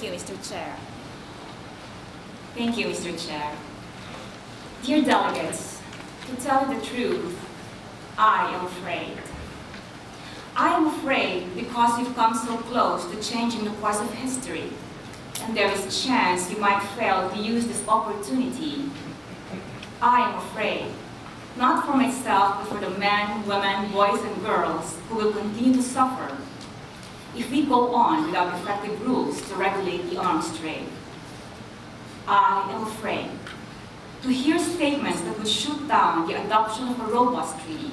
you, Mr. Chair. Thank you, Mr. Chair. Dear delegates, to tell you the truth, I am afraid. I am afraid because we've come so close to changing the course of history, and there is a chance we might fail to use this opportunity. I am afraid, not for myself, but for the men, women, boys, and girls who will continue to suffer if we go on without effective rules to regulate the arms trade. I am afraid to hear statements that would shoot down the adoption of a robust treaty.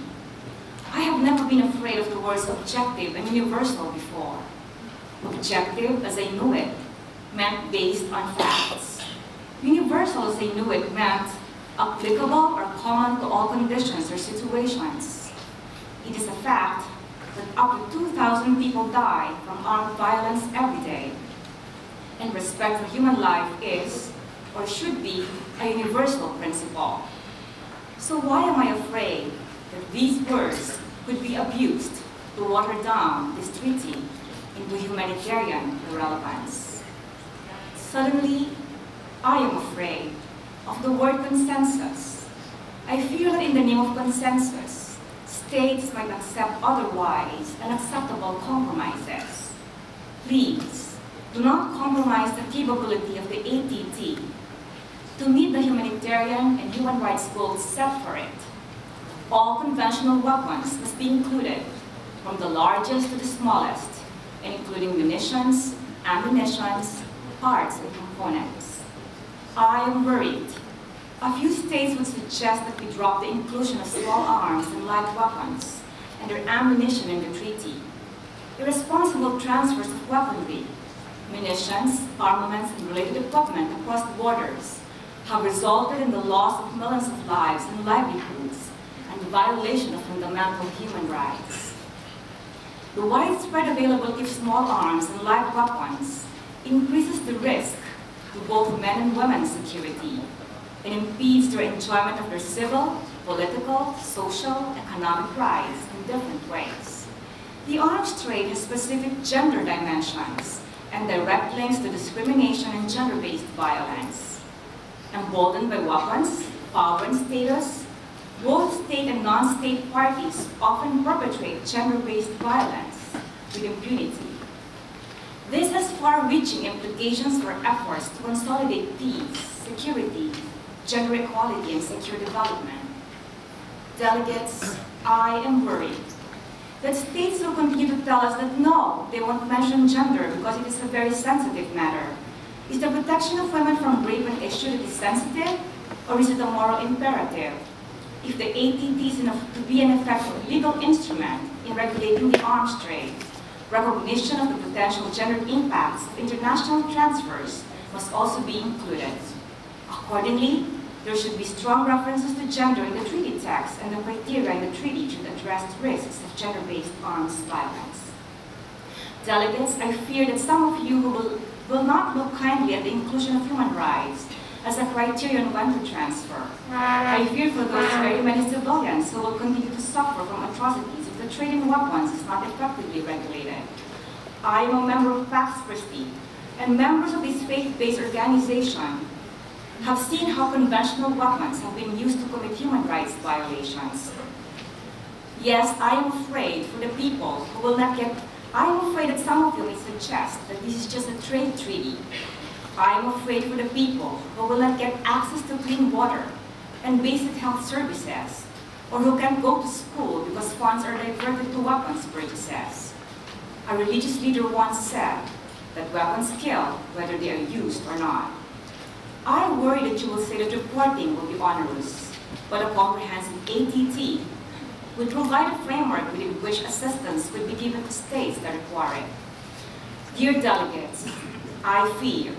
I have never been afraid of the words objective and universal before. Objective, as I knew it, meant based on facts. Universal, as I knew it, meant applicable or common to all conditions or situations. It is a fact that up to 2,000 people die from armed violence every day. And respect for human life is, or should be, a universal principle. So why am I afraid that these words could be abused to water down this treaty into humanitarian irrelevance? Suddenly, I am afraid of the word consensus. I fear that in the name of consensus, states might accept otherwise unacceptable compromises. Please, do not compromise the capability of the ATT to meet the humanitarian and human rights goals set for it. All conventional weapons must be included, from the largest to the smallest, including munitions, ammunition, parts, and components. I am worried. A few states would suggest that we drop the inclusion of small arms and light weapons and their ammunition in the treaty. Irresponsible transfers of weaponry, munitions, armaments, and related equipment across the borders have resulted in the loss of millions of lives and livelihoods and the violation of fundamental human rights. The widespread availability of small arms and light weapons increases the risk to both men and women's security and impedes their enjoyment of their civil, political, social, economic rights in different ways. The arms trade has specific gender dimensions and direct links to discrimination and gender-based violence. Emboldened by weapons, power, and status, both state and non-state parties often perpetrate gender-based violence with impunity. This has far-reaching implications for efforts to consolidate peace, security, gender equality, and secure development. Delegates, I am worried that states will continue to tell us that no, they won't mention gender because it is a very sensitive matter. Is the protection of women from rape an issue that is sensitive, or is it a moral imperative? If the ATT is to be an effective legal instrument in regulating the arms trade, recognition of the potential gender impacts of international transfers must also be included. Accordingly, there should be strong references to gender in the treaty text, and the criteria in the treaty should address risks of gender-based arms violence. Delegates, I fear that some of you who will not look kindly at the inclusion of human rights as a criterion when to transfer. I fear for those very many civilians who will continue to suffer from atrocities if the trade in weapons is not effectively regulated. I am a member of Pax Christi, and members of this faith-based organization have seen how conventional weapons have been used to commit human rights violations. Yes, I am afraid for the people who will not get I am afraid that some of you may suggest that this is just a trade treaty. I am afraid for the people who will not get access to clean water and basic health services, or who can't go to school because funds are diverted to weapons purchases. A religious leader once said that weapons kill whether they are used or not. I worry that you will say that reporting will be onerous, but a comprehensive ATT would provide a framework within which assistance would be given to states that require it. Dear delegates, I fear,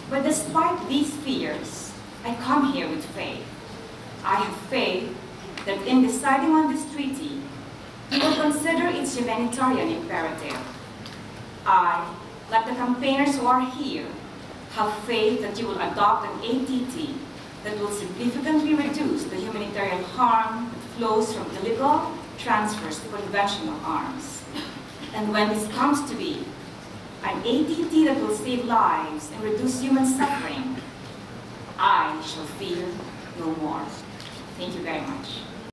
but despite these fears, I come here with faith. I have faith that in deciding on this treaty, you will consider its humanitarian imperative. I, like the campaigners who are here, have faith that you will adopt an ATT that will significantly reduce the humanitarian harm that flows from illegal transfers to conventional arms. And when this comes to be, an ATT that will save lives and reduce human suffering, I shall fear no more. Thank you very much.